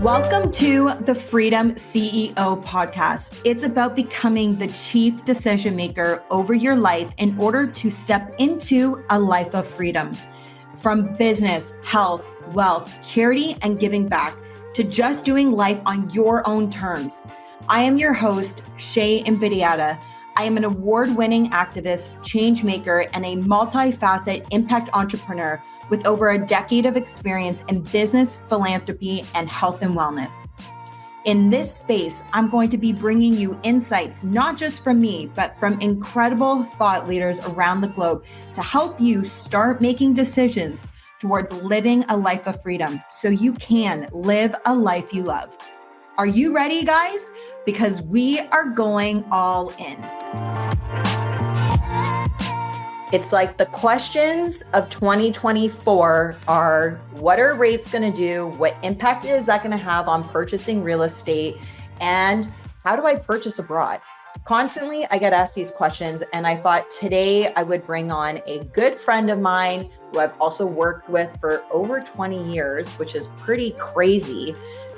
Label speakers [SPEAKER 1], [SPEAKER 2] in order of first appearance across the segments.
[SPEAKER 1] Welcome to the Freedom CEO podcast. It's about becoming the chief decision maker over your life in order to step into a life of freedom. From business, health, wealth, charity, and giving back to just doing life on your own terms. I am your host, Shae and Scott. I am an award-winning activist, change maker, and a multifaceted impact entrepreneur with over a decade of experience in business, philanthropy, and health and wellness. In this space, I'm going to be bringing you insights, not just from me, but from incredible thought leaders around the globe to help you start making decisions towards living a life of freedom so you can live a life you love. Are you ready, guys? Because we are going all in. It's like the questions of 2024 are, what are rates going to do? What impact is that going to have on purchasing real estate? And how do I purchase abroad? Constantly, I get asked these questions, and I thought today I would bring on a good friend of mine who I've also worked with for over 20 years, which is pretty crazy,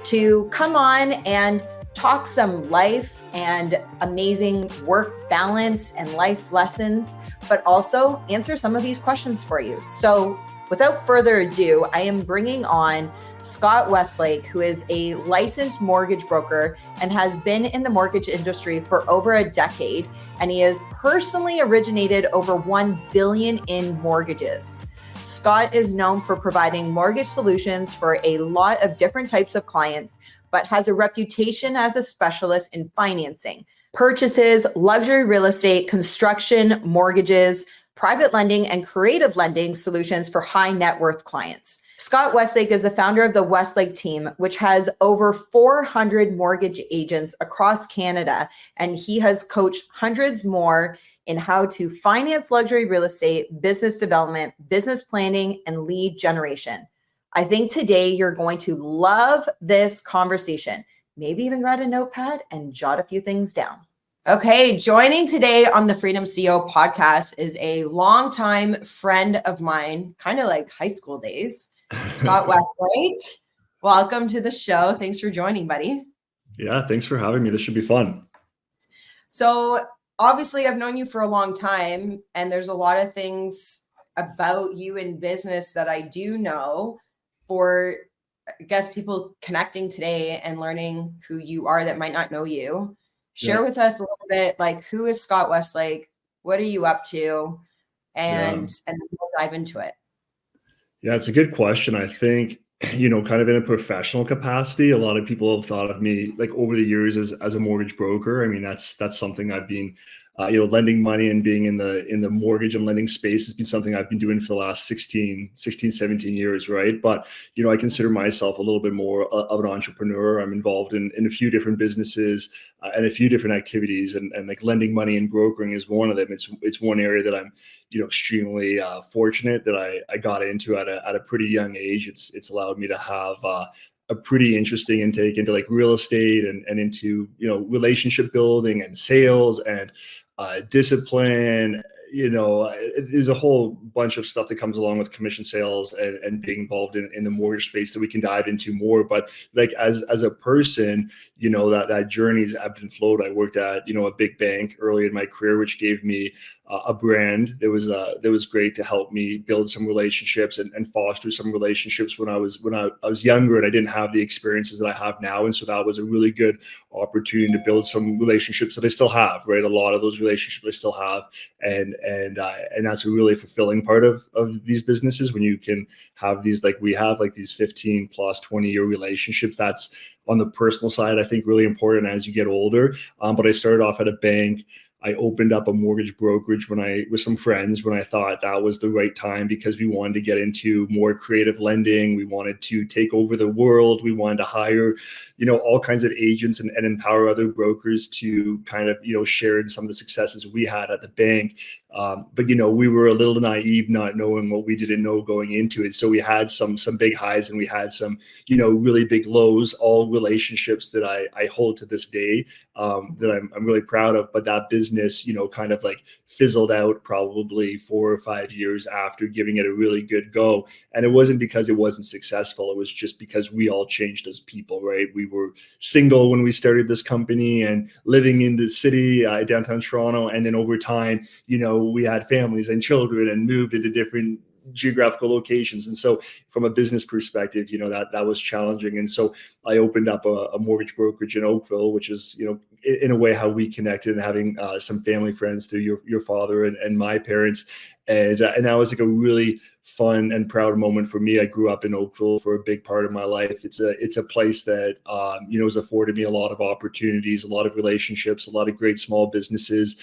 [SPEAKER 1] to come on and talk some life and amazing work balance and life lessons, but also answer some of these questions for you. So without further ado, I am bringing on Scott Westlake, who is a licensed mortgage broker and has been in the mortgage industry for over a decade. And he has personally originated over 1 billion in mortgages. Scott is known for providing mortgage solutions for a lot of different types of clients, but has a reputation as a specialist in financing, purchases, luxury real estate, construction, mortgages, private lending, and creative lending solutions for high net worth clients. Scott Westlake is the founder of the Westlake Team, which has over 400 mortgage agents across Canada, and he has coached hundreds more in how to finance luxury real estate, business development, business planning, and lead generation. I think today you're going to love this conversation. Maybe even grab a notepad and jot a few things down. Okay, joining today on the Freedom CEO podcast is a longtime friend of mine, kind of like high school days, Scott Westlake. Welcome to the show. Thanks for joining, buddy.
[SPEAKER 2] Yeah, thanks for having me. This should be fun.
[SPEAKER 1] So obviously I've known you for a long time, and there's a lot of things about you in business that I do know. For, I guess, people connecting today and learning who you are that might not know you. Share with us a little bit, like, who is Scott Westlake? What are you up to? And then we'll dive into it.
[SPEAKER 2] Yeah, it's a good question. I think, kind of in a professional capacity, a lot of people have thought of me like over the years as a mortgage broker. I mean, that's something I've been lending money and being in the mortgage and lending space has been something I've been doing for the last 16, 17 years, right? But, I consider myself a little bit more of an entrepreneur. I'm involved in a few different businesses and a few different activities, and like lending money and brokering is one of them. It's one area that I'm, extremely fortunate that I got into at a pretty young age. It's allowed me to have a pretty interesting intake into like real estate and into, relationship building and sales and discipline. There's a whole bunch of stuff that comes along with commission sales and being involved in the mortgage space that we can dive into more. But like as a person, that journey's ebbed and flowed. I worked at, a big bank early in my career, which gave me a brand that was great to help me build some relationships and foster some relationships when I was younger and I didn't have the experiences that I have now. And so that was a really good opportunity to build some relationships that I still have, right? A lot of those relationships I still have. And that's a really fulfilling part of these businesses when you can have these, like we have, like these 15 plus 20-year relationships. That's on the personal side, I think, really important as you get older. But I started off at a bank. I opened up a mortgage brokerage with some friends when I thought that was the right time, because we wanted to get into more creative lending. We wanted to take over the world. We wanted to hire, all kinds of agents and empower other brokers to kind of, share in some of the successes we had at the bank. But we were a little naive, not knowing what we didn't know going into it. So we had some big highs and we had some, really big lows, all relationships that I hold to this day, that I'm really proud of. But that business, kind of like fizzled out probably 4 or 5 years after giving it a really good go. And it wasn't because it wasn't successful. It was just because we all changed as people, right? We were single when we started this company and living in the city, downtown Toronto. And then over time, we had families and children and moved into different geographical locations. And so from a business perspective, that was challenging. And so I opened up a mortgage brokerage in Oakville, which is, in a way how we connected, and having some family friends through your father and my parents. And that was like a really fun and proud moment for me. I grew up in Oakville for a big part of my life. It's a place that, has afforded me a lot of opportunities, a lot of relationships, a lot of great small businesses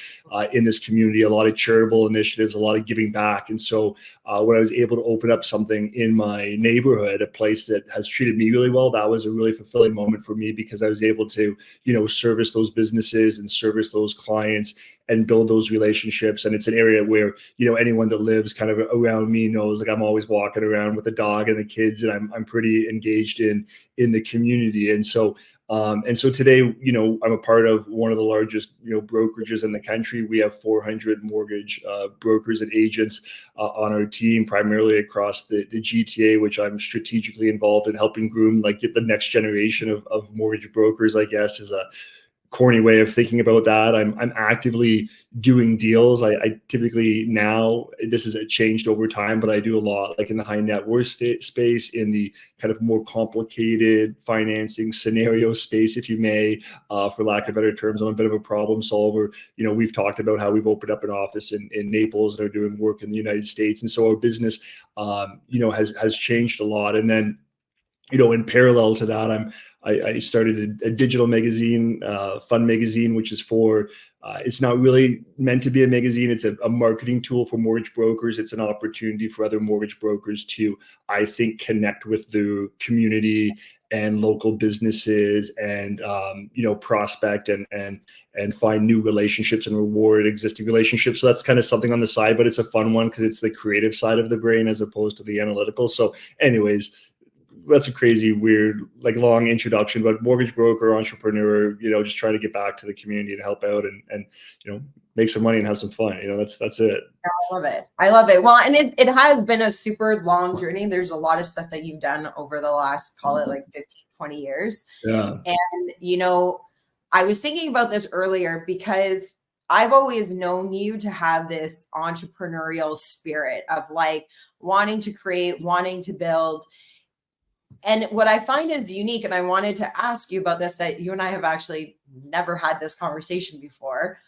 [SPEAKER 2] in this community, a lot of charitable initiatives, a lot of giving back. And so when I was able to open up something in my neighborhood, a place that has treated me really well, that was a really fulfilling moment for me, because I was able to, service those businesses and service those clients and build those relationships. And it's an area where, anyone that lives kind of around me knows, like, I'm always walking around with the dog and the kids, and I'm pretty engaged in the community. And so today, I'm a part of one of the largest, brokerages in the country. We have 400 mortgage brokers and agents on our team, primarily across the GTA, which I'm strategically involved in helping groom, like, get the next generation of mortgage brokers, I guess, is a corny way of thinking about that. I'm actively doing deals. I typically, now, this has changed over time, but I do a lot like in the high net worth space, in the kind of more complicated financing scenario space, if you may, for lack of better terms. I'm a bit of a problem solver. We've talked about how we've opened up an office in Naples and are doing work in the United States. And so our business, has changed a lot. And then, in parallel to that, I started a digital magazine, Fun Magazine, which is for, it's not really meant to be a magazine. It's a marketing tool for mortgage brokers. It's an opportunity for other mortgage brokers to, I think, connect with the community and local businesses, and prospect and find new relationships and reward existing relationships. So that's kind of something on the side, but it's a fun one because it's the creative side of the brain as opposed to the analytical. So anyways, that's a crazy, weird, like, long introduction, but mortgage broker, entrepreneur, just trying to get back to the community and help out and make some money and have some fun. That's it.
[SPEAKER 1] I love it. I love it. Well, and it has been a super long journey. There's a lot of stuff that you've done over the last, call it like 15, 20 years.
[SPEAKER 2] Yeah.
[SPEAKER 1] And, I was thinking about this earlier because I've always known you to have this entrepreneurial spirit of, like, wanting to create, wanting to build. And what I find is unique, and I wanted to ask you about this, that you and I have actually never had this conversation before,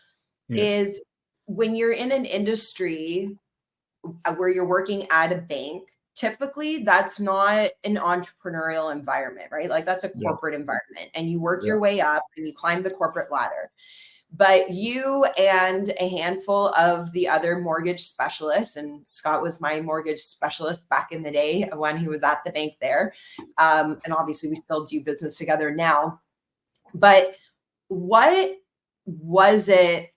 [SPEAKER 1] is when you're in an industry where you're working at a bank, typically that's not an entrepreneurial environment, right? Like, that's a corporate environment, and you work your way up and you climb the corporate ladder. But you and a handful of the other mortgage specialists, and Scott was my mortgage specialist back in the day when he was at the bank there. And obviously we still do business together now. But what was it,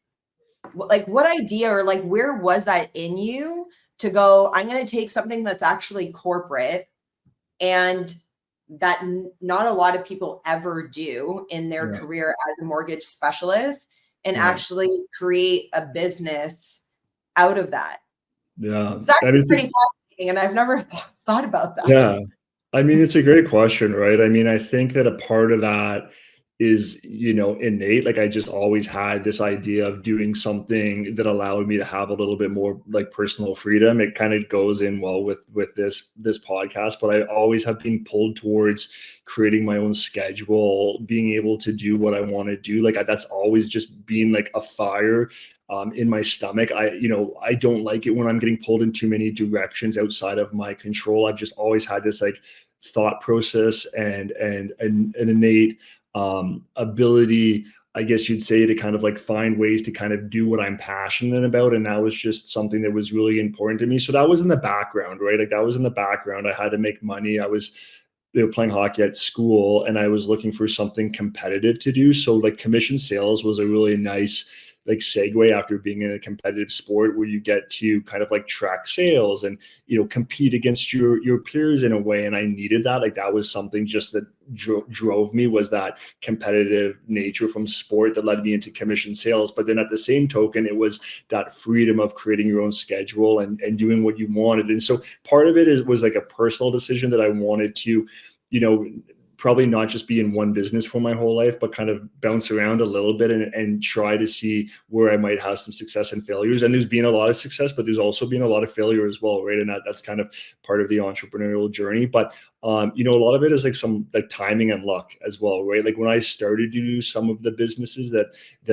[SPEAKER 1] like, what idea, or like, where was that in you to go, I'm going to take something that's actually corporate and that not a lot of people ever do in their career as a mortgage specialist, and actually create a business out of that?
[SPEAKER 2] Yeah.
[SPEAKER 1] It's actually pretty fascinating, and I've never thought about that.
[SPEAKER 2] Yeah. I mean, it's a great question, right? I mean, I think that a part of that is, innate. Like, I just always had this idea of doing something that allowed me to have a little bit more, like, personal freedom. It kind of goes in well with this podcast, but I always have been pulled towards creating my own schedule, being able to do what I want to do. Like, that's always just been like a fire in my stomach. I don't like it when I'm getting pulled in too many directions outside of my control. I've just always had this, like, thought process and an innate ability, I guess you'd say, to kind of, like, find ways to kind of do what I'm passionate about. And that was just something that was really important to me. So that was in the background, right? Like, that was in the background. I had to make money. I was playing hockey at school, and I was looking for something competitive to do. So, like, commission sales was a really nice like segue after being in a competitive sport where you get to kind of like track sales and, compete against your peers in a way. And I needed that. Like that was something just that drove me, was that competitive nature from sport that led me into commission sales. But then at the same token, it was that freedom of creating your own schedule and doing what you wanted. And so part of it was like a personal decision that I wanted to, probably not just be in one business for my whole life, but kind of bounce around a little bit and try to see where I might have some success and failures. And there's been a lot of success, but there's also been a lot of failure as well, right? And that's kind of part of the entrepreneurial journey. But a lot of it is like some like timing and luck as well, right? Like when I started to do some of the businesses that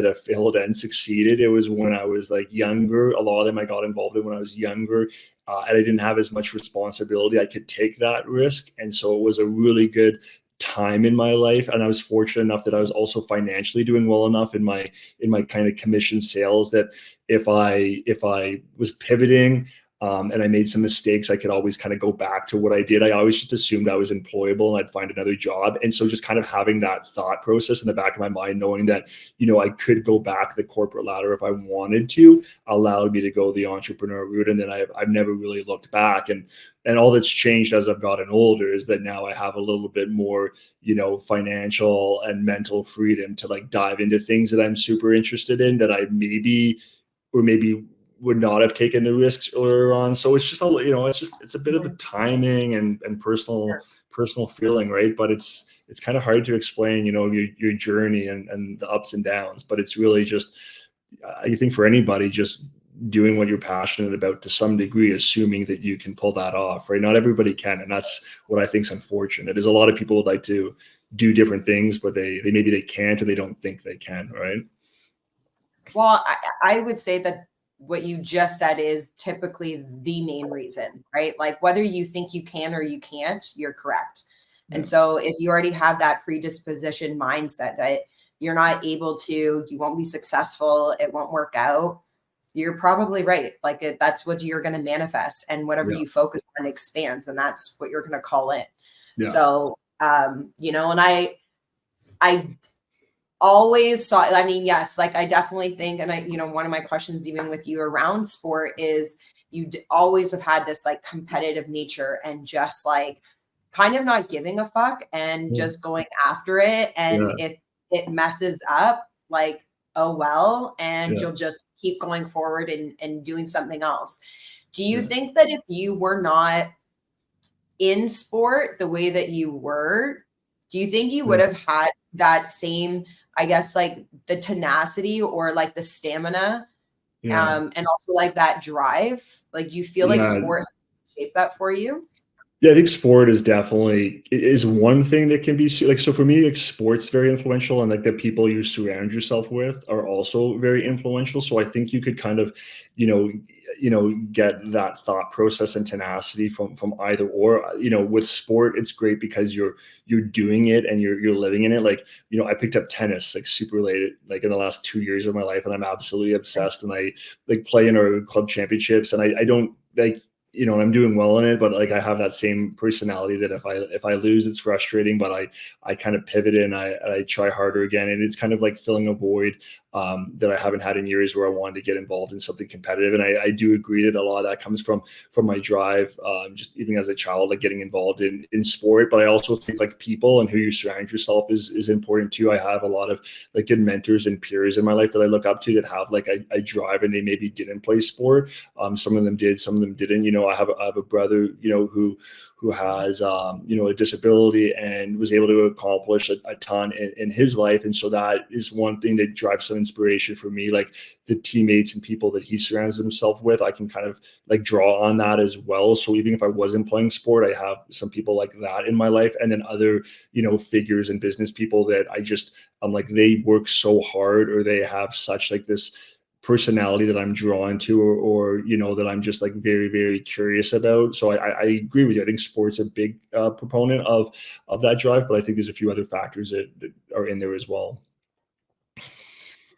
[SPEAKER 2] have failed and succeeded, it was when I was like younger. A lot of them I got involved in when I was younger. And I didn't have as much responsibility. I could take that risk. And so it was a really good time in my life. And I was fortunate enough that I was also financially doing well enough in my kind of commission sales that if I was pivoting and I made some mistakes, I could always kind of go back to what I did. I always just assumed I was employable and I'd find another job. And so just kind of having that thought process in the back of my mind, knowing that, I could go back the corporate ladder if I wanted to, allowed me to go the entrepreneur route. And then I've never really looked back. And all that's changed as I've gotten older is that now I have a little bit more, financial and mental freedom to like dive into things that I'm super interested in that I maybe would not have taken the risks earlier on. So it's just it's a bit of a timing and personal feeling, right? But it's kind of hard to explain, your journey and the ups and downs. But it's really just, I think for anybody, just doing what you're passionate about to some degree, assuming that you can pull that off, right? Not everybody can, and that's what I think is unfortunate. Is a lot of people would like to do different things, but they maybe they can't, or they don't think they can, right?
[SPEAKER 1] Well, I would say that what you just said is typically the main reason, right? Like whether you think you can or you can't, you're correct. And so if you already have that predisposition mindset that you're not able to, you won't be successful, it won't work out, you're probably right. Like that's what you're going to manifest, and whatever you focus on expands, and that's what you're going to call in. So, and I always saw, I mean, yes, like I definitely think, and one of my questions even with you around sport is you always have had this like competitive nature and just like kind of not giving a fuck and just going after it. And if it messes up, like, oh, well, and you'll just keep going forward and doing something else. Do you think that if you were not in sport the way that you were, do you think you would have had that same, I guess, like the tenacity or like the stamina and also like that drive? Like, do you feel like sport shaped that for you?
[SPEAKER 2] Yeah, I think sport is one thing that can be like, so for me, like sport's very influential, and like the people you surround yourself with are also very influential. So I think you could kind of, get that thought process and tenacity from either or. With sport, it's great because you're doing it and you're living in it. Like, I picked up tennis like super late, like in the last 2 years of my life, and I'm absolutely obsessed. And I like play in our club championships, and I don't like, and I'm doing well in it, but like I have that same personality that if I lose, it's frustrating, but I kind of pivot and I try harder again. And it's kind of like filling a void that I haven't had in years, where I wanted to get involved in something competitive. And I do agree that a lot of that comes from my drive, just even as a child, like getting involved in sport. But I also think like people and who you surround yourself is important too. I have a lot of like good mentors and peers in my life that I look up to that have like a drive, and they maybe didn't play sport. Some of them did, some of them didn't. I have a brother, who has, a disability and was able to accomplish a ton in his life. And so that is one thing that drives some inspiration for me, like the teammates and people that he surrounds himself with. I can kind of like draw on that as well. So even if I wasn't playing sport, I have some people like that in my life. And then other, figures and business people that I'm like, they work so hard, or they have such like this personality that I'm drawn to, or that I'm just like very, very curious about. So I agree with you. I think sport's a big proponent of that drive, but I think there's a few other factors that are in there as well.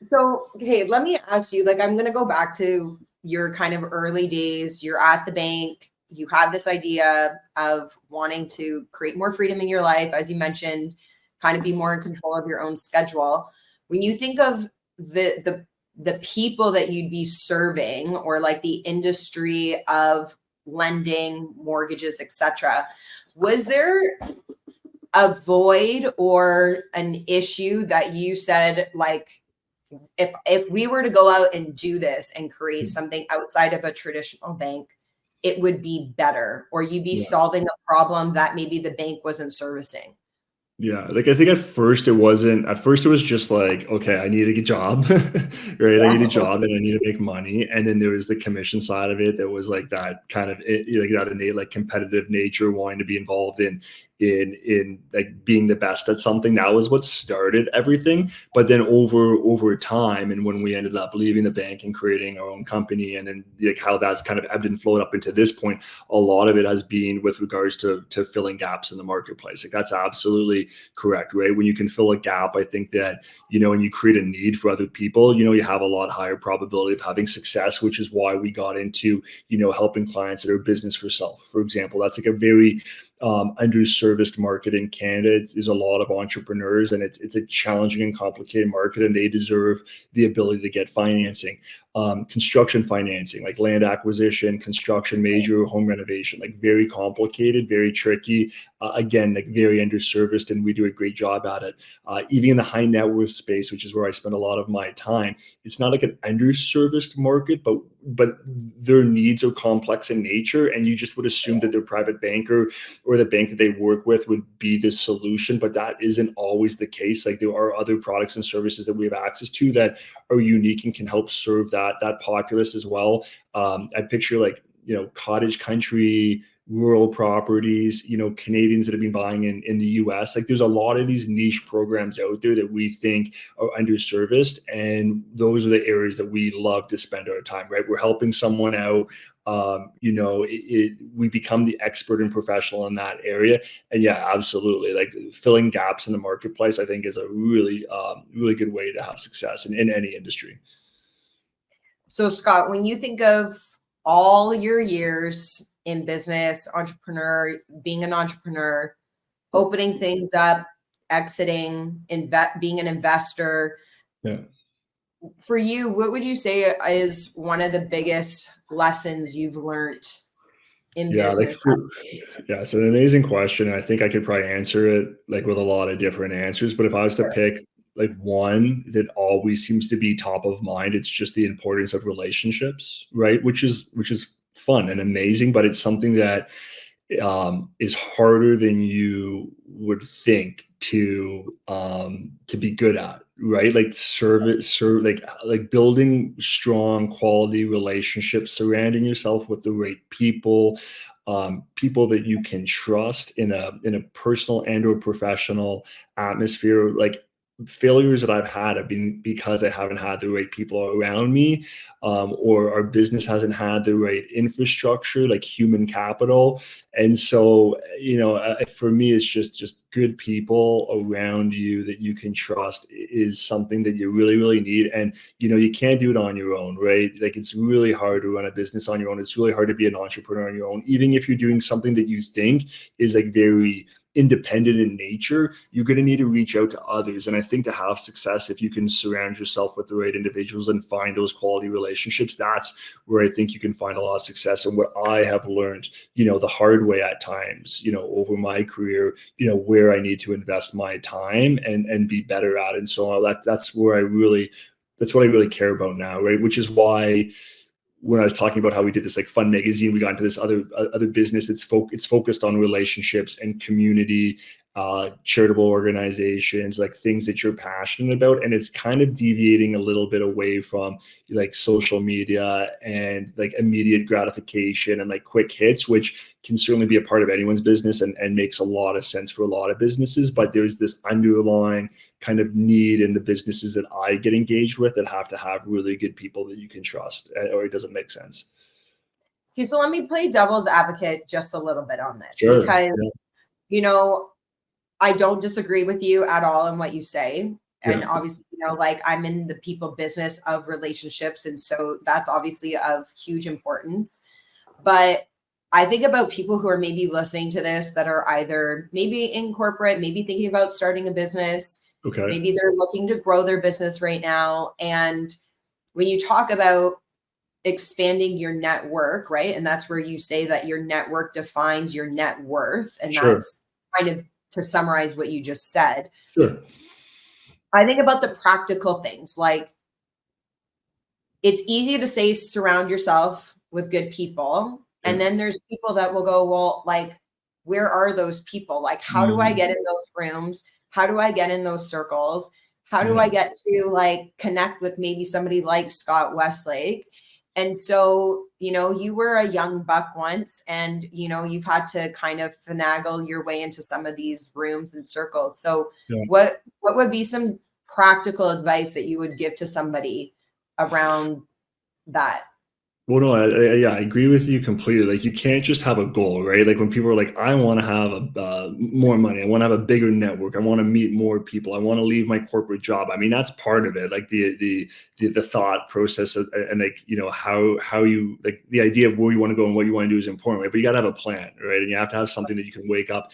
[SPEAKER 1] So, okay, let me ask you, like, I'm going to go back to your kind of early days. You're at the bank, you have this idea of wanting to create more freedom in your life, as you mentioned, kind of be more in control of your own schedule. When you think of the people that you'd be serving, or like the industry of lending, mortgages, etc., was there a void or an issue that you said, like, if we were to go out and do this and create something outside of a traditional bank, it would be better, or you'd be
[SPEAKER 2] Yeah.
[SPEAKER 1] solving a problem that maybe the bank wasn't servicing?
[SPEAKER 2] Yeah, like I think at first it wasn't. At first it was just like, okay, I need a good job, right? I need a
[SPEAKER 1] Yeah.
[SPEAKER 2] job and I need to make money. And then there was the commission side of it that was like that kind of like that innate like competitive nature, wanting to be involved in like being the best at something. That was what started everything. But then over time, and when we ended up leaving the bank and creating our own company, and then like how that's kind of ebbed and flowed up into this point, a lot of it has been with regards to filling gaps in the marketplace. Like that's absolutely correct, right? When you can fill a gap, I think that, and you create a need for other people, you have a lot higher probability of having success, which is why we got into, helping clients that are business for self, for example. That's like a very underserviced market in Canada. There's a lot of entrepreneurs, and it's a challenging and complicated market, and they deserve the ability to get financing. Construction financing, like land acquisition, construction, major home renovation, like very complicated, very tricky. Again, like very underserviced, and we do a great job at it. Even in the high net worth space, which is where I spend a lot of my time, it's not like an underserviced market, but their needs are complex in nature, and you just would assume that their private banker or the bank that they work with would be the solution, but that isn't always the case. Like there are other products and services that we have access to that are unique and can help serve that populace as well. I picture like, cottage country, rural properties, Canadians that have been buying in the US. Like there's a lot of these niche programs out there that we think are underserviced. And those are the areas that we love to spend our time, right? We're helping someone out. We become the expert and professional in that area. And yeah, absolutely. Like filling gaps in the marketplace, I think is a really, really good way to have success in any industry.
[SPEAKER 1] So Scott, when you think of all your years in business, being an entrepreneur, opening things up, exiting, being an investor,
[SPEAKER 2] Yeah.
[SPEAKER 1] for you, what would you say is one of the biggest lessons you've learned in business?
[SPEAKER 2] It's an amazing question. I think I could probably answer it like with a lot of different answers. But if I was to pick like one that always seems to be top of mind, it's just the importance of relationships, right? Which is fun and amazing, but it's something that is harder than you would think to be good at, right? Like like building strong quality relationships, surrounding yourself with the right people, people that you can trust in a personal and or professional atmosphere. Like failures that I've had have been because I haven't had the right people around me, or our business hasn't had the right infrastructure, like human capital. And so, for me, it's just good people around you that you can trust is something that you really, really need. And, you can't do it on your own, right? Like it's really hard to run a business on your own. It's really hard to be an entrepreneur on your own. Even if you're doing something that you think is like very independent in nature, you're going to need to reach out to others. And I think to have success, if you can surround yourself with the right individuals and find those quality relationships, that's where I think you can find a lot of success. And what I have learned, the hard way at times, over my career, where I need to invest my time and be better at. And so that's what I really care about now, right? Which is why when I was talking about how we did this like fun magazine, we got into this other business. It's focused on relationships and community, charitable organizations, like things that you're passionate about. And it's kind of deviating a little bit away from like social media and like immediate gratification and like quick hits, which can certainly be a part of anyone's business and makes a lot of sense for a lot of businesses. But there's this underlying kind of need in the businesses that I get engaged with that have to have really good people that you can trust, or it doesn't make sense.
[SPEAKER 1] Okay, so let me play devil's advocate just a little bit on this,
[SPEAKER 2] Sure.
[SPEAKER 1] because,
[SPEAKER 2] Yeah.
[SPEAKER 1] I don't disagree with you at all in what you say. And
[SPEAKER 2] Yeah.
[SPEAKER 1] obviously, like I'm in the people business of relationships. And so that's obviously of huge importance. But I think about people who are maybe listening to this that are either maybe in corporate, maybe thinking about starting a business.
[SPEAKER 2] Okay.
[SPEAKER 1] Maybe they're looking to grow their business right now. And when you talk about expanding your network, right? And that's where you say that your network defines your net worth. And
[SPEAKER 2] Sure.
[SPEAKER 1] that's kind of to summarize what you just said.
[SPEAKER 2] Sure.
[SPEAKER 1] I think about the practical things, like it's easy to say surround yourself with good people.
[SPEAKER 2] Yeah.
[SPEAKER 1] And then there's people that will go, well, like, where are those people? Like, how do I get in those rooms? How do I get in those circles? How do I get to like connect with maybe somebody like Scott Westlake? And so, you know, you were a young buck once, and, you know, you've had to kind of finagle your way into some of these rooms and circles. So what would be some practical advice that you would give to somebody around that?
[SPEAKER 2] Well, no, I agree with you completely. Like, you can't just have a goal, right? Like, when people are like, I want to have more money, I want to have a bigger network, I want to meet more people, I want to leave my corporate job. I mean, that's part of it. Like the thought process and like, you know, how you, like, the idea of where you want to go and what you want to do is important, right? But you got to have a plan, right? And you have to have something that you can wake up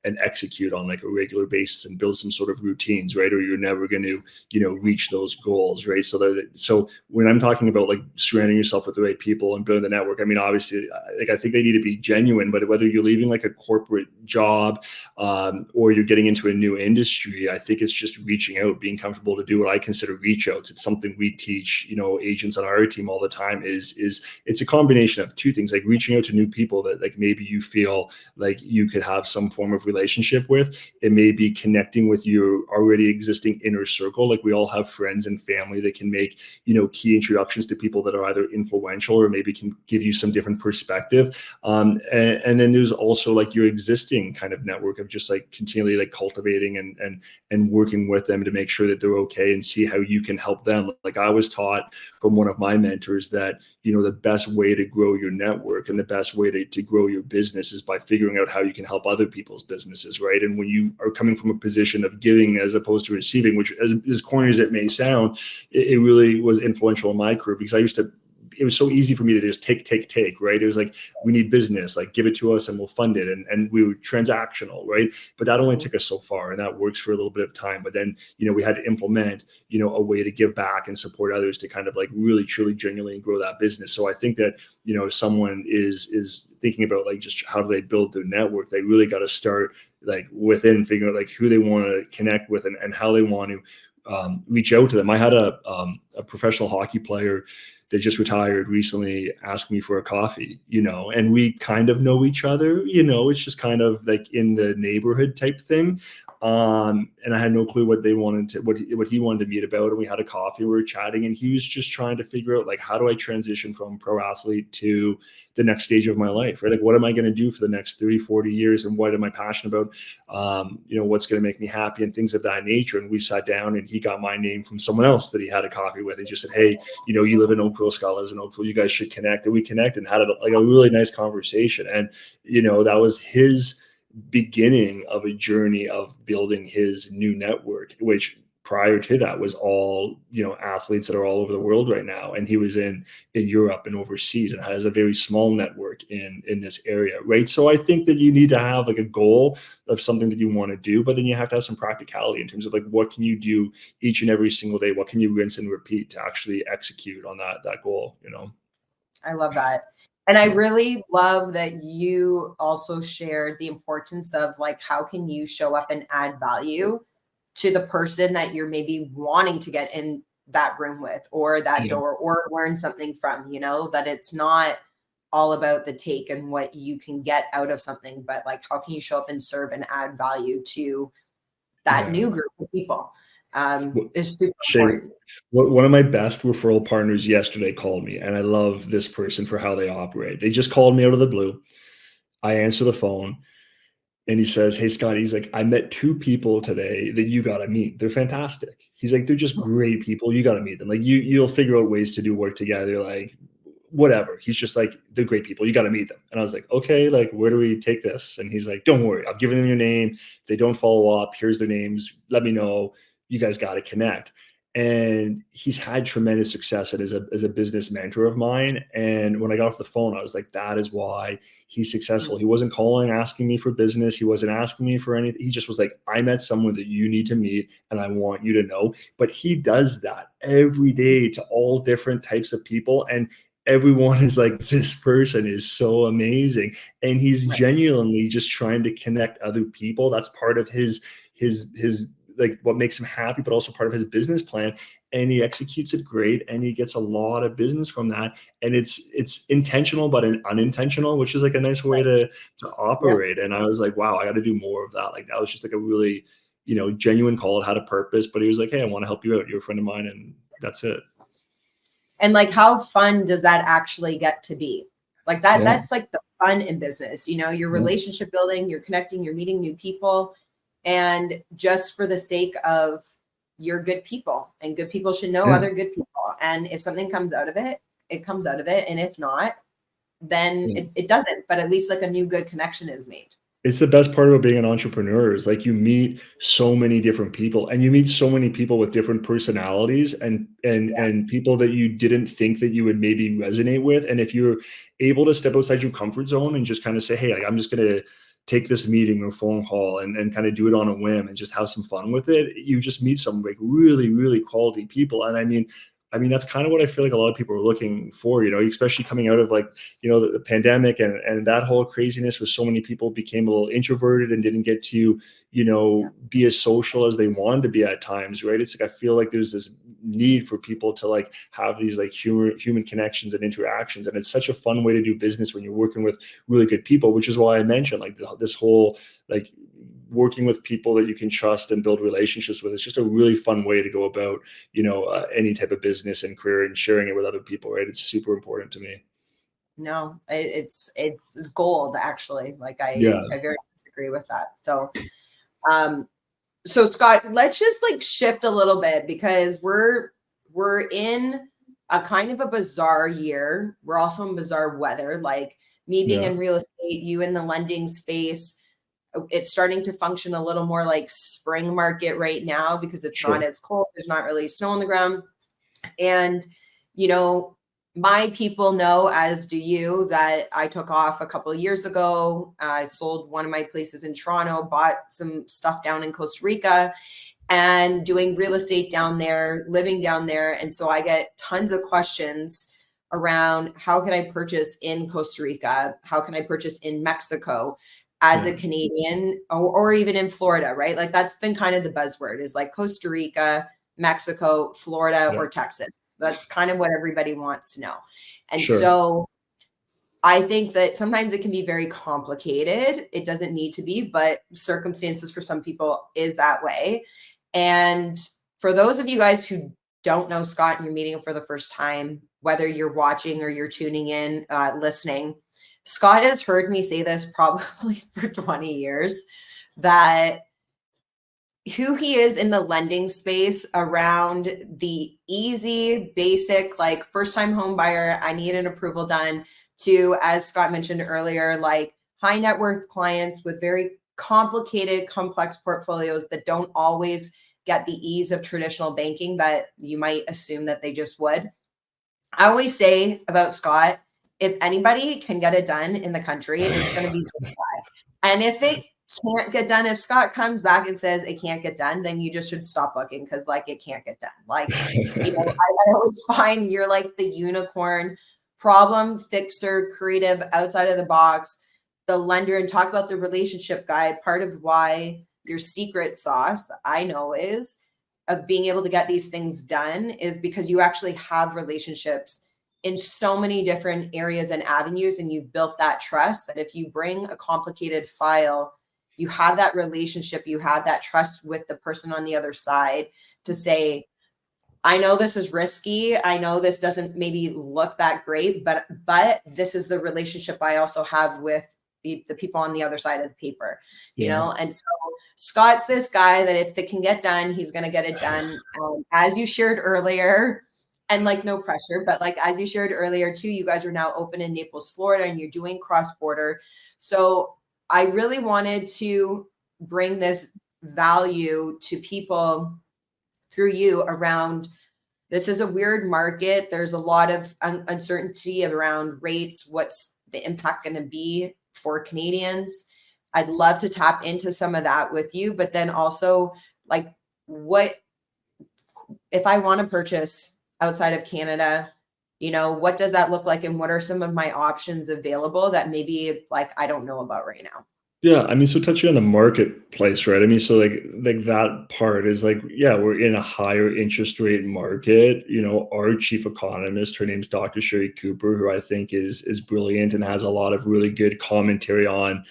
[SPEAKER 2] and execute on like a regular basis and build some sort of routines, right? Or you're never going to, you know, reach those goals, right? So when I'm talking about like surrounding yourself with the right people and building the network, I mean, obviously, like, I think they need to be genuine, but whether you're leaving like a corporate job or you're getting into a new industry, I think it's just reaching out, being comfortable to do what I consider reach outs. It's something we teach, you know, agents on our team all the time. Is it's a combination of two things, like reaching out to new people that like maybe you feel like you could have some form of relationship with. It may be connecting with your already existing inner circle. Like, we all have friends and family that can make, you know, key introductions to people that are either influential or maybe can give you some different perspective. And then there's also like your existing kind of network of just like continually like cultivating and working with them to make sure that they're okay and see how you can help them. Like, I was taught from one of my mentors that, you know, the best way to grow your network and the best way to grow your business is by figuring out how you can help other people's businesses, right? And when you are coming from a position of giving as opposed to receiving, which, as corny as it may sound, it really was influential in my career, because it was so easy for me to just take, right? It was like, we need business, like, give it to us and we'll fund it. And we were transactional, right? But that only took us so far, and that works for a little bit of time. But then, you know, we had to implement, you know, a way to give back and support others to kind of like really, truly, genuinely grow that business. So I think that, you know, if someone is thinking about like just how do they build their network, they really got to start like within, figuring out like who they want to connect with and how they want to reach out to them. I had a professional hockey player that just retired recently asked me for a coffee, you know, and we kind of know each other, you know, it's just kind of like in the neighborhood type thing. And I had no clue what he wanted to meet about. And we had a coffee, we were chatting, and he was just trying to figure out like, how do I transition from pro athlete to the next stage of my life, right? Like, what am I going to do for the next 30, 40 years? And what am I passionate about? You know, what's going to make me happy and things of that nature. And we sat down, and he got my name from someone else that he had a coffee with. He just said, hey, you know, you live in Oakville, Scott lives in Oakville, you guys should connect. And we connected and had like a really nice conversation. And, you know, that was his beginning of a journey of building his new network, which prior to that was all, you know, athletes that are all over the world right now. And he was in Europe and overseas and has a very small network in this area, right? So I think that you need to have like a goal of something that you want to do, but then you have to have some practicality in terms of like, what can you do each and every single day? What can you rinse and repeat to actually execute on that goal, you know?
[SPEAKER 1] I love that. And I really love that you also shared the importance of like, how can you show up and add value to the person that you're maybe wanting to get in that room with, or that door, or learn something from, you know, that it's not all about the take and what you can get out of something, but like, how can you show up and serve and add value to that new group of people is super
[SPEAKER 2] Shae,
[SPEAKER 1] important.
[SPEAKER 2] one of my best referral partners yesterday called me, and I love this person for how they operate. They just called me out of the blue. I answer the phone, and he says, hey, Scott, he's like, I met two people today that you got to meet. They're fantastic. He's like, they're just great people. You got to meet them. Like, you'll figure out ways to do work together. Like, whatever. He's just like, they're great people. You got to meet them. And I was like, okay, like, where do we take this? And he's like, don't worry. I've given them your name. If they don't follow up, here's their names. Let me know. You guys got to connect. and he's had tremendous success as a business mentor of mine. And when I got off the phone, I was like, that is why he's successful. He wasn't calling, asking me for business. He wasn't asking me for anything. He just was like, I met someone that you need to meet and I want you to know. But he does that every day to all different types of people. And everyone is like, this person is so amazing. And he's genuinely just trying to connect other people. That's part of his like what makes him happy, but also part of his business plan. And he executes it great, and he gets a lot of business from that. And it's intentional, but unintentional, which is like a nice way to operate. And I was like, wow, I got to do more of that. Like that was just like a really, genuine call. It had a purpose, but he was like, hey, I want to help you out. You're a friend of mine, and that's it.
[SPEAKER 1] And like, how fun does that actually get to be? Like that's like the fun in business, your relationship building, you're connecting, you're meeting new people. And just for the sake of you're good people, and good people should know other good people. And if something comes out of it, it comes out of it. And if not, then it doesn't. But at least like a new good connection is made.
[SPEAKER 2] It's the best part about being an entrepreneur is like you meet so many different people, and you meet so many people with different personalities and people that you didn't think that you would maybe resonate with. And if you're able to step outside your comfort zone and just kind of say, hey, like, I'm just going to take this meeting or phone call and kind of do it on a whim and just have some fun with it, you just meet some like really, really quality people. And I mean, that's kind of what I feel like a lot of people are looking for, especially coming out of like, the pandemic and that whole craziness where so many people became a little introverted and didn't get to, be as social as they wanted to be at times, right? It's like, I feel like there's this need for people to like have these like human connections and interactions. And it's such a fun way to do business when you're working with really good people, which is why I mentioned like this whole, like, working with people that you can trust and build relationships with. It's just a really fun way to go about, any type of business and career, and sharing it with other people, right? It's super important to me.
[SPEAKER 1] No, it's gold, actually. Like I very much agree with that. So Scott, let's just like shift a little bit, because we're in a kind of a bizarre year. We're also in bizarre weather. Like me being in real estate, you in the lending space, it's starting to function a little more like spring market right now, because it's not as cold. There's not really snow on the ground. And, my people know, as do you, that I took off a couple of years ago. I sold one of my places in Toronto, bought some stuff down in Costa Rica, and doing real estate down there, living down there. And so I get tons of questions around, how can I purchase in Costa Rica? How can I purchase in Mexico as a Canadian, or even in Florida, right? Like that's been kind of the buzzword, is like Costa Rica, Mexico, Florida, or Texas. That's kind of what everybody wants to know. And so I think that sometimes it can be very complicated. It doesn't need to be, but circumstances for some people is that way. And for those of you guys who don't know Scott and you're meeting him for the first time, whether you're watching or you're tuning in, listening, Scott has heard me say this probably for 20 years, that who he is in the lending space around the easy, basic, like first time home buyer, I need an approval done, to, as Scott mentioned earlier, like high net worth clients with very complicated, complex portfolios that don't always get the ease of traditional banking that you might assume that they just would. I always say about Scott, if anybody can get it done in the country, it's going to be this guy. And if it can't get done, if Scott comes back and says it can't get done, then you just should stop looking, because like it can't get done. Like, I always find you're like the unicorn, problem fixer, creative, outside of the box, the lender. And talk about the relationship guy. Part of why your secret sauce, I know, is of being able to get these things done is because you actually have relationships in so many different areas and avenues, and you've built that trust that if you bring a complicated file, you have that relationship, you have that trust with the person on the other side to say, I know this is risky. I know this doesn't maybe look that great, but this is the relationship I also have with the people on the other side of the paper, And so Scott's this guy that if it can get done, he's going to get it done. As you shared earlier, and like no pressure, but like as you shared earlier too, you guys are now open in Naples, Florida, and you're doing cross-border. So I really wanted to bring this value to people through you around, this is a weird market. There's a lot of uncertainty around rates. What's the impact going to be for Canadians? I'd love to tap into some of that with you, but then also, like, what if I want to purchase outside of Canada? What does that look like, and what are some of my options available that maybe like I don't know about right now?
[SPEAKER 2] Yeah, I mean, so touching on the marketplace, right? I mean, so like that part is like, yeah, we're in a higher interest rate market. Our chief economist, her name's Dr. Sherry Cooper, who I think is brilliant and has a lot of really good commentary on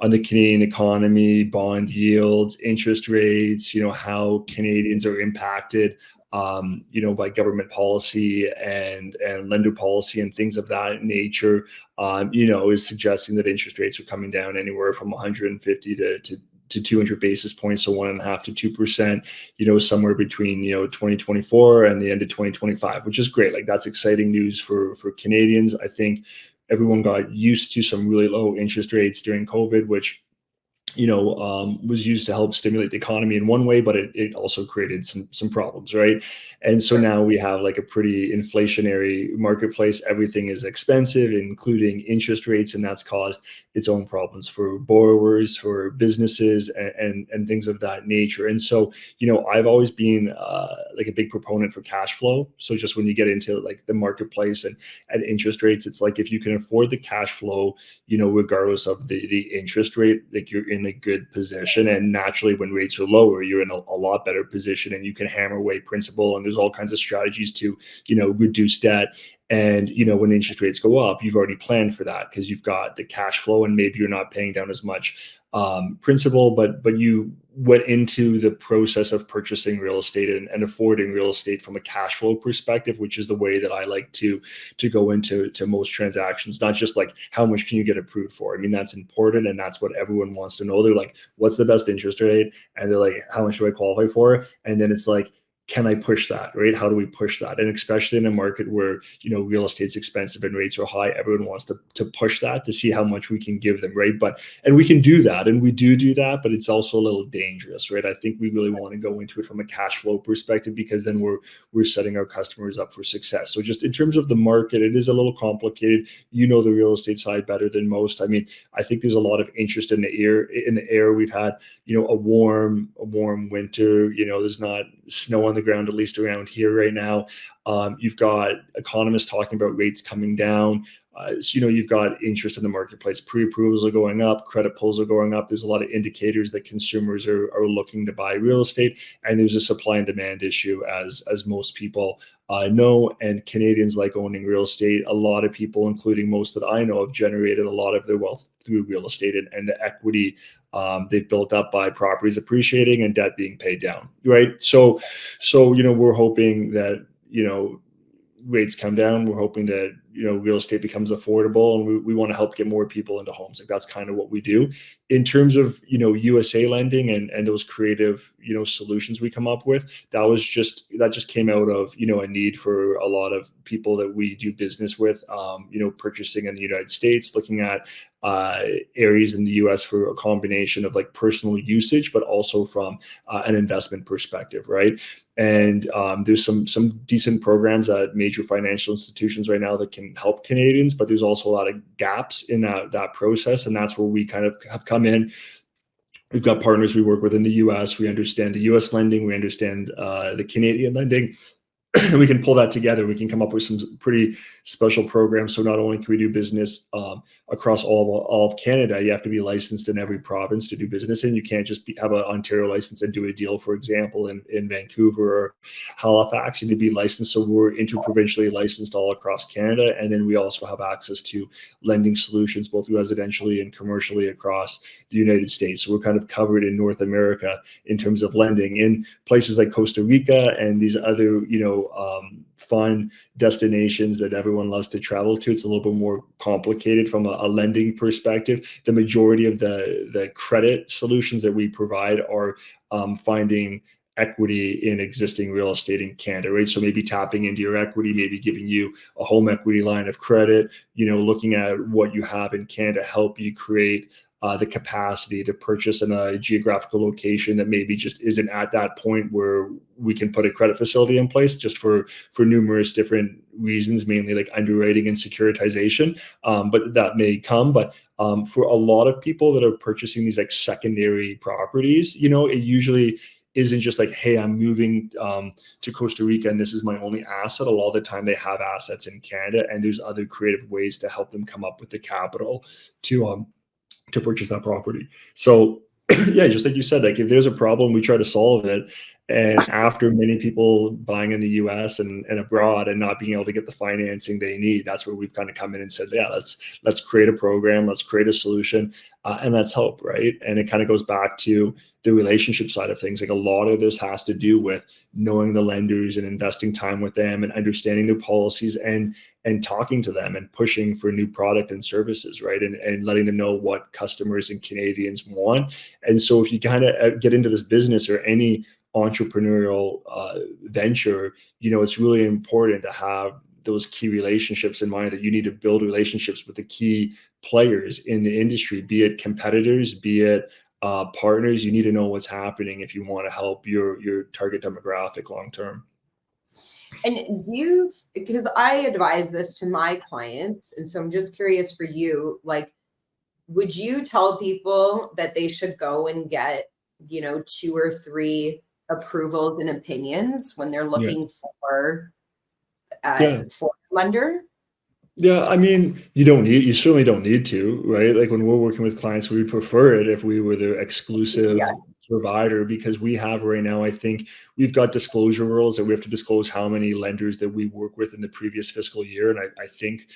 [SPEAKER 2] the Canadian economy, bond yields, interest rates, how Canadians are impacted by government policy and lender policy and things of that nature. Is suggesting that interest rates are coming down anywhere from 150 to 200 basis points, so 1.5% to 2%, somewhere between 2024 and the end of 2025, which is great. Like, that's exciting news for Canadians. I think everyone got used to some really low interest rates during COVID, which was used to help stimulate the economy in one way, but it also created some problems, right? And so now we have like a pretty inflationary marketplace. Everything is expensive, including interest rates, and that's caused its own problems for borrowers, for businesses, and things of that nature. And so, I've always been like a big proponent for cash flow. So just when you get into like the marketplace and interest rates, it's like if you can afford the cash flow, regardless of the interest rate, like you're in a good position. And naturally, when rates are lower, you're in a lot better position, and you can hammer away principal. And there's all kinds of strategies to, reduce debt. And, when interest rates go up, you've already planned for that because you've got the cash flow, and maybe you're not paying down as much principal, but you went into the process of purchasing real estate and affording real estate from a cash flow perspective, which is the way that I like to go into most transactions. Not just like, how much can you get approved for? I mean, that's important, and that's what everyone wants to know. They're like, what's the best interest rate? And they're like, how much do I qualify for? And then it's like, can I push that, right? How do we push that? And especially in a market where, real estate's expensive and rates are high, everyone wants to push that to see how much we can give them, right? And we can do that, and we do that, but it's also a little dangerous, right? I think we really want to go into it from a cash flow perspective, because then we're setting our customers up for success. So just in terms of the market, it is a little complicated. The real estate side better than most. I mean, I think there's a lot of interest in the air. We've had, a warm winter. There's not snow on the ground, at least around here right now. You've got economists talking about rates coming down. So, you've got interest in the marketplace. Pre-approvals are going up, credit pulls are going up. There's a lot of indicators that consumers are looking to buy real estate, and there's a supply and demand issue, as most people know. And Canadians like owning real estate. A lot of people, including most that I know, have generated a lot of their wealth through real estate and the equity they've built up by properties appreciating and debt being paid down, right? So we're hoping that rates come down. We're hoping that real estate becomes affordable, and we want to help get more people into homes. Like, that's kind of what we do. In terms of USA lending and those creative solutions we come up with, that just came out of a need for a lot of people that we do business with, purchasing in the United States, looking at areas in the US for a combination of like personal usage, but also from an investment perspective, right? And there's some decent programs at major financial institutions right now that can help Canadians, but there's also a lot of gaps in that process, and that's where we kind of have come in. We've got partners we work with in the US. We understand the US lending. We understand the Canadian lending. We can pull that together. We can come up with some pretty special programs. So not only can we do business across all of Canada, you have to be licensed in every province to do business in. You can't just have an Ontario license and do a deal, for example, in Vancouver or Halifax. You need to be licensed. So we're interprovincially licensed all across Canada. And then we also have access to lending solutions, both residentially and commercially, across the United States. So we're kind of covered in North America in terms of lending. In places like Costa Rica and these other, fun destinations that everyone loves to travel to, it's a little bit more complicated from a lending perspective. The majority of the credit solutions that we provide are finding equity in existing real estate in Canada, right? So maybe tapping into your equity, maybe giving you a home equity line of credit, looking at what you have in Canada, help you create the capacity to purchase in a geographical location that maybe just isn't at that point where we can put a credit facility in place, just for numerous different reasons, mainly like underwriting and securitization. But that may come. But for a lot of people that are purchasing these like secondary properties, it usually isn't just like, hey, I'm moving to Costa Rica and this is my only asset. A lot of the time they have assets in Canada, and there's other creative ways to help them come up with the capital to purchase that property. So yeah, just like you said, like if there's a problem, we try to solve it. And after many people buying in the US and abroad and not being able to get the financing they need, that's where we've kind of come in and said, yeah, let's create a program, let's create a solution, and let's help, right? And it kind of goes back to the relationship side of things. Like a lot of this has to do with knowing the lenders and investing time with them and understanding their policies and talking to them and pushing for new product and services, right? And letting them know what customers and Canadians want. And so if you kind of get into this business or any entrepreneurial venture, it's really important to have those key relationships in mind, that you need to build relationships with the key players in the industry, be it competitors, be it partners. You need to know what's happening if you want to help your target demographic long term.
[SPEAKER 1] And because I advise this to my clients, and so I'm just curious for you, like, would you tell people that they should go and get, 2 or 3 approvals and opinions when they're looking for a lender?
[SPEAKER 2] Yeah, I mean, you certainly don't need to, right? Like when we're working with clients, we prefer it if we were the exclusive provider, because we have right now, I think we've got disclosure rules that we have to disclose how many lenders that we work with in the previous fiscal year. And I think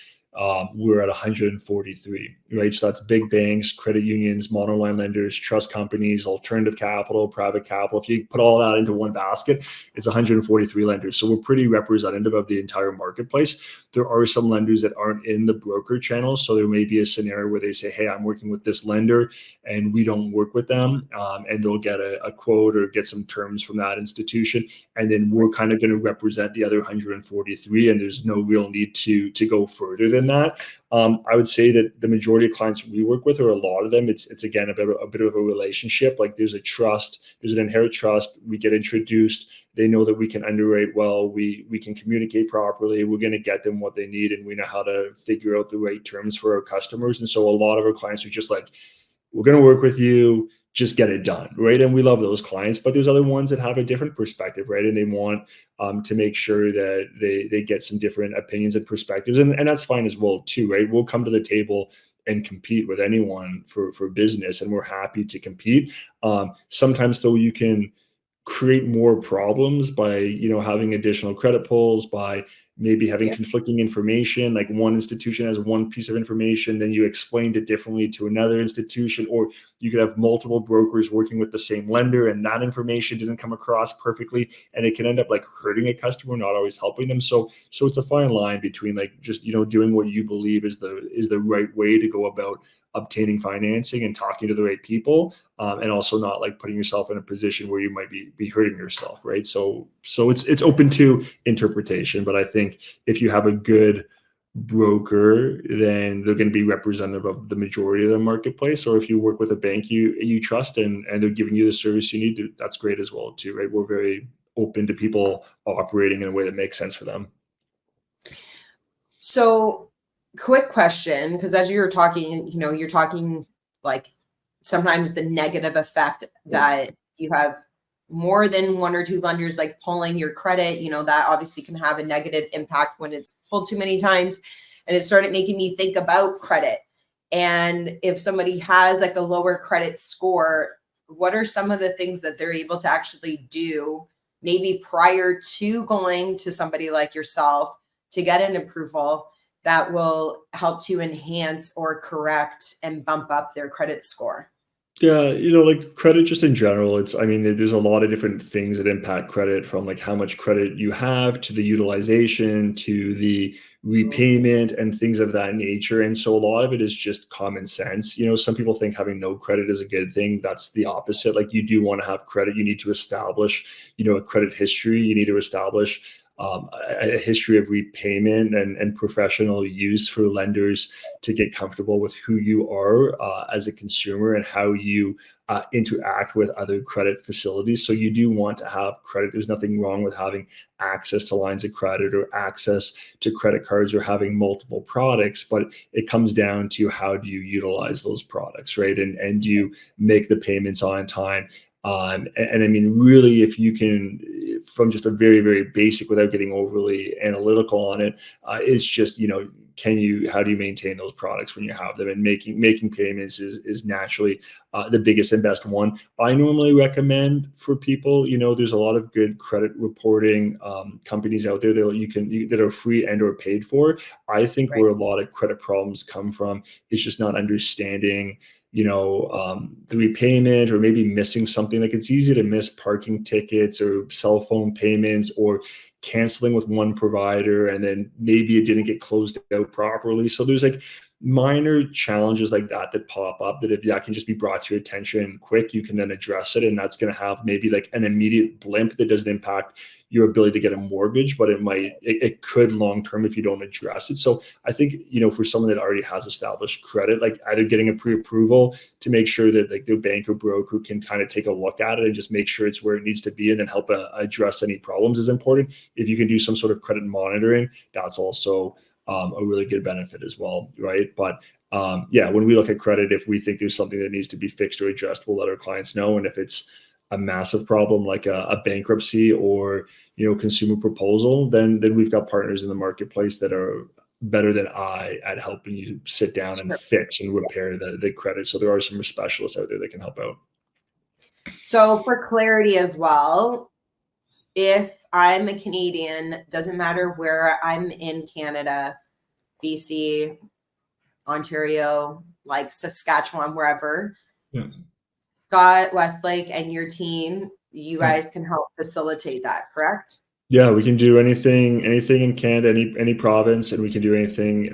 [SPEAKER 2] we're at 143, right? So that's big banks, credit unions, monoline lenders, trust companies, alternative capital, private capital. If you put all that into one basket, it's 143 lenders. So we're pretty representative of the entire marketplace. There are some lenders that aren't in the broker channel. So there may be a scenario where they say, hey, I'm working with this lender and we don't work with them. And they'll get a quote or get some terms from that institution. And then we're kind of going to represent the other 143. And there's no real need to go further than that. I would say that the majority of clients we work with, or a lot of them, it's again a bit of a relationship. Like there's a trust, there's an inherent trust. We get introduced. They know that we can underwrite well. We can communicate properly. We're going to get them what they need, and we know how to figure out the right terms for our customers. And so a lot of our clients are just like, we're going to work with you, just get it done, right? And we love those clients, but there's other ones that have a different perspective, right? And they want to make sure that they get some different opinions and perspectives, and that's fine as well too, right? We'll come to the table and compete with anyone for business, and we're happy to compete. Sometimes though, you can create more problems by having additional credit pulls, by maybe having conflicting information. Like one institution has one piece of information, then you explained it differently to another institution, or you could have multiple brokers working with the same lender and that information didn't come across perfectly, and it can end up like hurting a customer, not always helping them. So it's a fine line between like just doing what you believe is the right way to go about obtaining financing and talking to the right people, and also not like putting yourself in a position where you might be hurting yourself, right? So it's open to interpretation, but I think if you have a good broker, then they're going to be representative of the majority of the marketplace. Or if you work with a bank you trust and they're giving you the service you need, that's great as well too, right? We're very open to people operating in a way that makes sense for them.
[SPEAKER 1] So quick question, because as you're talking, you're talking like sometimes the negative effect that you have more than 1 or 2 lenders like pulling your credit, that obviously can have a negative impact when it's pulled too many times. And it started making me think about credit. And if somebody has like a lower credit score, what are some of the things that they're able to actually do maybe prior to going to somebody like yourself to get an approval that will help to enhance or correct and bump up their credit score?
[SPEAKER 2] Yeah, like credit just in general, there's a lot of different things that impact credit, from like how much credit you have to the utilization to the repayment and things of that nature. And so a lot of it is just common sense. Some people think having no credit is a good thing. That's the opposite. Like you do want to have credit. You need to establish, a credit history. You need to establish a history of repayment and professional use for lenders to get comfortable with who you are as a consumer and how you interact with other credit facilities. So you do want to have credit. There's nothing wrong with having access to lines of credit or access to credit cards or having multiple products, but it comes down to how do you utilize those products, right? And do you make the payments on time? And I mean, really, if you can, from just a very, very basic, without getting overly analytical on it, it's just, how do you maintain those products when you have them? And making payments is naturally the biggest and best one. I normally recommend for people, there's a lot of good credit reporting companies out there that are free and or paid for. I think
[SPEAKER 1] Right.
[SPEAKER 2] where a lot of credit problems come from is just not understanding the repayment, or maybe missing something. Like, it's easy to miss parking tickets or cell phone payments, or canceling with one provider and then maybe it didn't get closed out properly. So there's like minor challenges like that pop up, that if that can just be brought to your attention quick, you can then address it. And that's going to have maybe like an immediate blimp that doesn't impact your ability to get a mortgage, but it could long term if you don't address it. So I think, for someone that already has established credit, like either getting a pre-approval to make sure that like their bank or broker can kind of take a look at it and just make sure it's where it needs to be, and then help address any problems is important. If you can do some sort of credit monitoring, that's also a really good benefit as well, right? But when we look at credit, if we think there's something that needs to be fixed or addressed, we'll let our clients know. And if it's a massive problem like a bankruptcy or consumer proposal, then we've got partners in the marketplace that are better than I at helping you sit down and fix and repair the credit. So there are some specialists out there that can help out.
[SPEAKER 1] So for clarity as well, if I'm a Canadian, doesn't matter where I'm in Canada, BC, Ontario, like Saskatchewan, wherever,
[SPEAKER 2] Yeah.
[SPEAKER 1] Scott Westlake and your team, you guys can help facilitate that, correct?
[SPEAKER 2] Yeah, we can do anything in Canada, any province, and we can do anything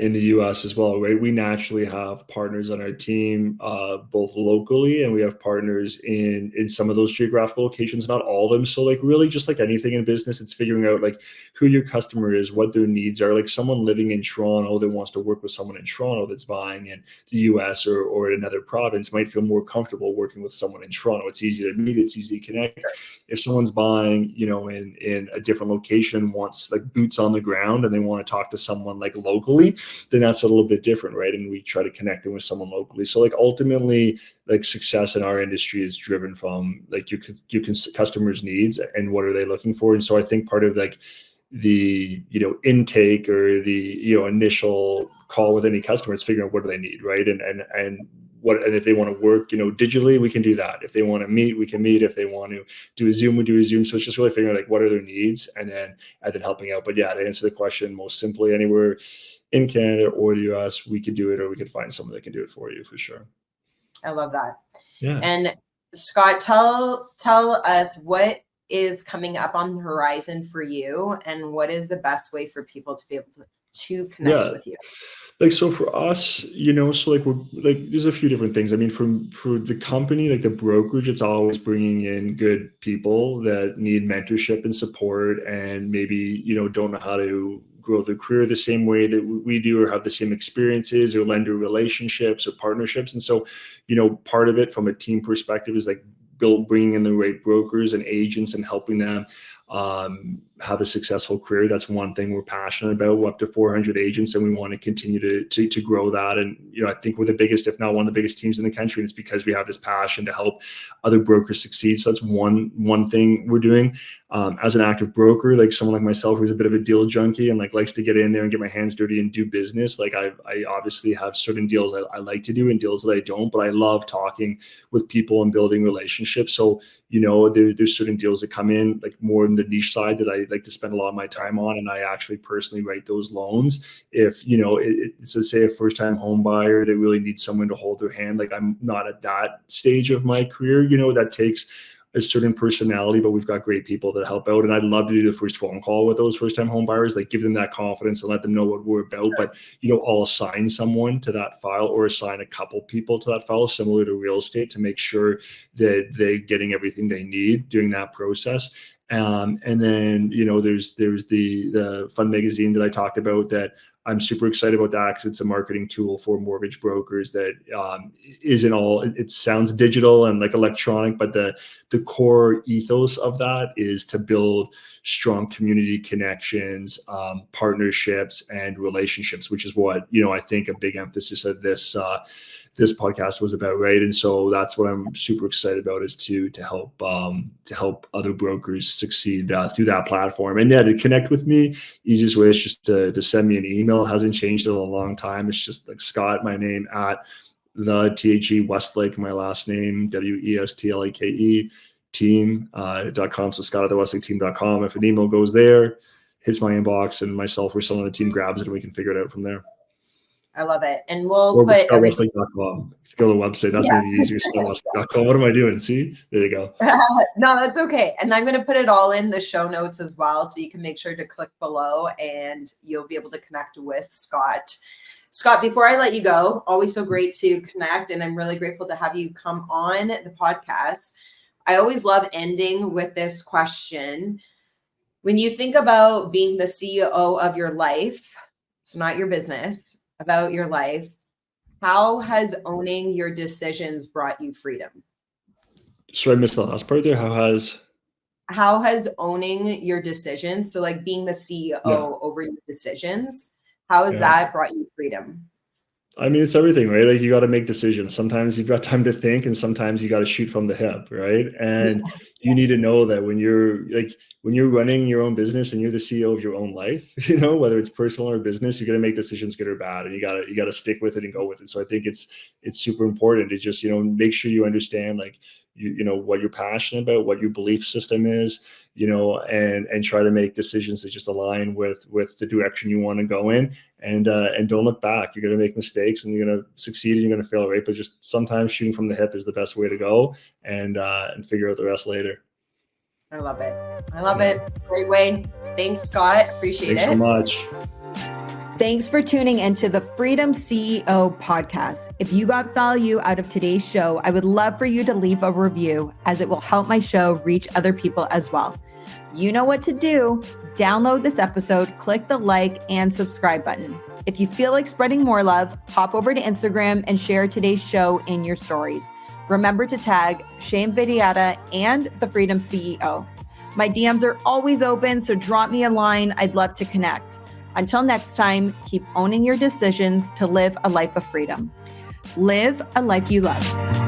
[SPEAKER 2] in the US as well, right? We naturally have partners on our team, both locally, and we have partners in some of those geographical locations, not all of them. So like really just like anything in business, it's figuring out like who your customer is, what their needs are. Like someone living in Toronto that wants to work with someone in Toronto that's buying in the US or another province might feel more comfortable working with someone in Toronto. It's easy to meet, it's easy to connect. If someone's buying, in a different location, wants like boots on the ground, and they want to talk to someone like locally, then that's a little bit different, right? And we try to connect them with someone locally. So like ultimately, like success in our industry is driven from like your customers' needs and what are they looking for. And so I think part of like the intake or the initial call with any customer is figuring out what do they need, right? And if they want to work digitally, we can do that. If they want to meet, we can meet. If they want to do a Zoom, we do a Zoom. So it's just really figuring out like what are their needs, and then helping out. But yeah, to answer the question most simply, anywhere in Canada or the US, we could do it, or we could find someone that can do it for you for sure.
[SPEAKER 1] I love that.
[SPEAKER 2] Yeah.
[SPEAKER 1] And Scott, tell us what is coming up on the horizon for you, and what is the best way for people to be able to connect with you?
[SPEAKER 2] Like, so for us, so like we're like, there's a few different things. I mean, for the company, like the brokerage, it's always bringing in good people that need mentorship and support, and maybe, don't know how to grow their career the same way that we do, or have the same experiences or lender relationships or partnerships. And so, part of it from a team perspective is like bringing in the right brokers and agents and helping them have a successful career. That's one thing we're passionate about. We're up to 400 agents, and we want to continue to grow that. And I think we're the biggest, if not one of the biggest teams in the country. And it's because we have this passion to help other brokers succeed. So that's one thing we're doing. As an active broker, like someone like myself who's a bit of a deal junkie and like likes to get in there and get my hands dirty and do business, like I obviously have certain deals I like to do and deals that I don't, but I love talking with people and building relationships. So there's certain deals that come in like more in the niche side that I like to spend a lot of my time on, and I actually personally write those loans. If it's, let's say, a first-time home buyer that really needs someone to hold their hand, like I'm not at that stage of my career, that takes a certain personality, but we've got great people that help out. And I'd love to do the first phone call with those first-time home buyers, like give them that confidence and let them know what we're about. But, I'll assign someone to that file, or assign a couple people to that file, similar to real estate, to make sure that they're getting everything they need during that process. And then, there's the Fund magazine that I talked about that I'm super excited about that because it's a marketing tool for mortgage brokers that isn't all, it sounds digital and like electronic, but the core ethos of that is to build strong community connections, partnerships, and relationships, which is what, I think a big emphasis of this podcast was about, right? And so that's what I'm super excited about, is to help other brokers succeed through that platform. And to connect with me, easiest way is just to send me an email. It hasn't changed in a long time. It's just like Scott, my name, at the THE Westlake, my last name, WESTLAKE team.com. So Scott at the westlake-team.com. If an email goes there, hits my inbox, and myself or someone on the team grabs it, and we can figure it out from there.
[SPEAKER 1] I love it. And we'll
[SPEAKER 2] or
[SPEAKER 1] put
[SPEAKER 2] ScottWestlake.com. Go to the website. That's maybe easier. ScottWestlake.com. What am I doing? See? There you go.
[SPEAKER 1] No, that's okay. And I'm going to put it all in the show notes as well. So you can make sure to click below and you'll be able to connect with Scott. Scott, before I let you go, always so great to connect. And I'm really grateful to have you come on the podcast. I always love ending with this question. When you think about being the CEO of your life, so not your business, about your life, how has owning your decisions brought you freedom?
[SPEAKER 2] So I missed the last part there. How has
[SPEAKER 1] owning your decisions, so like being the CEO over your decisions, how has that brought you freedom?
[SPEAKER 2] I mean, it's everything, right? Like, you got to make decisions. Sometimes you've got time to think, and sometimes you got to shoot from the hip, right? And you need to know that when you're running your own business and you're the CEO of your own life, whether it's personal or business, you're going to make decisions, good or bad, and you got to stick with it and go with it. So I think it's super important to just, make sure you understand, like, what you're passionate about, what your belief system is, and try to make decisions that just align with the direction you want to go in, and don't look back. You're going to make mistakes and you're going to succeed and you're going to fail, right? But just sometimes shooting from the hip is the best way to go, and figure out the rest later.
[SPEAKER 1] I love it. Great way. Thanks, Scott. Appreciate it.
[SPEAKER 2] Thanks so much.
[SPEAKER 1] Thanks for tuning into the Freedom CEO podcast. If you got value out of today's show, I would love for you to leave a review, as it will help my show reach other people as well. You know what to do. Download this episode, click the like and subscribe button. If you feel like spreading more love, hop over to Instagram and share today's show in your stories. Remember to tag Shae and the Freedom CEO. My DMs are always open, so drop me a line. I'd love to connect. Until next time, keep owning your decisions to live a life of freedom. Live a life you love.